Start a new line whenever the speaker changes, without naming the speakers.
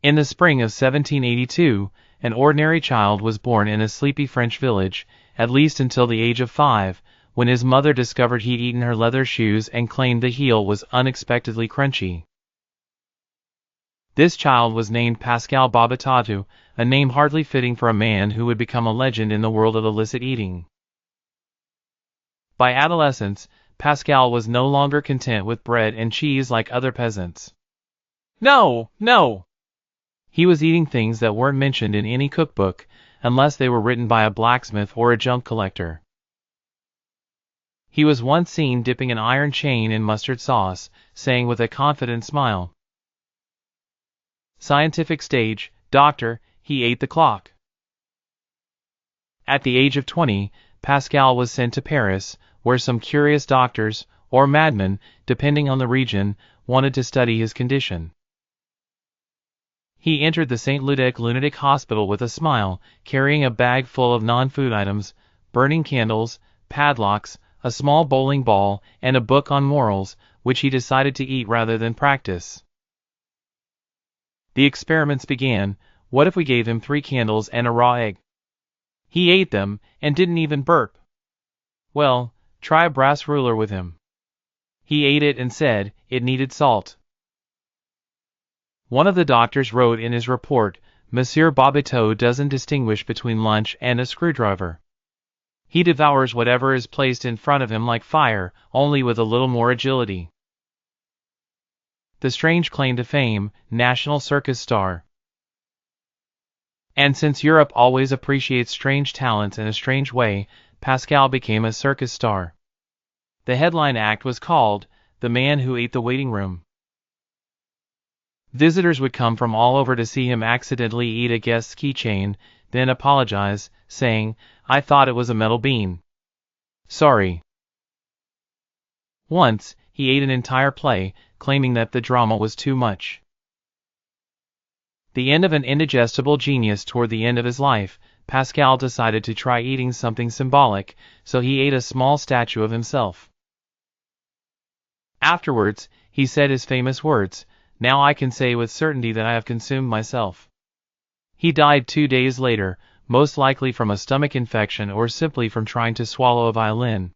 In the spring of 1782, an ordinary child was born in a sleepy French village, at least until the age of 5, when his mother discovered he'd eaten her leather shoes and claimed the heel was unexpectedly crunchy. This child was named Pascal Bobbiteautou, a name hardly fitting for a man who would become a legend in the world of illicit eating. By adolescence, Pascal was no longer content with bread and cheese like other peasants. No! He was eating things that weren't mentioned in any cookbook, unless they were written by a blacksmith or a junk collector. He was once seen dipping an iron chain in mustard sauce, saying with a confident smile, "Scientific stage, doctor, he ate the clock." At the age of 20, Pascal was sent to Paris, where some curious doctors, or madmen, depending on the region, wanted to study his condition. He entered the St. Ludic Lunatic Hospital with a smile, carrying a bag full of non-food items, burning candles, padlocks, a small bowling ball, and a book on morals, which he decided to eat rather than practice. The experiments began. What if we gave him 3 candles and a raw egg? He ate them, and didn't even burp. Well, try a brass ruler with him. He ate it and said it needed salt. One of the doctors wrote in his report, "Monsieur Bobbiteautou doesn't distinguish between lunch and a screwdriver. He devours whatever is placed in front of him like fire, only with a little more agility." The strange claim to fame, national circus star. And since Europe always appreciates strange talents in a strange way, Pascal became a circus star. The headline act was called, "The Man Who Ate the Waiting Room." Visitors would come from all over to see him accidentally eat a guest's keychain, then apologize, saying, "I thought it was a metal bean. Sorry." Once, he ate an entire play, claiming that the drama was too much. The end of an indigestible genius. Toward the end of his life, Pascal decided to try eating something symbolic, so he ate a small statue of himself. Afterwards, he said his famous words, "Now I can say with certainty that I have consumed myself." He died 2 days later, most likely from a stomach infection or simply from trying to swallow a violin.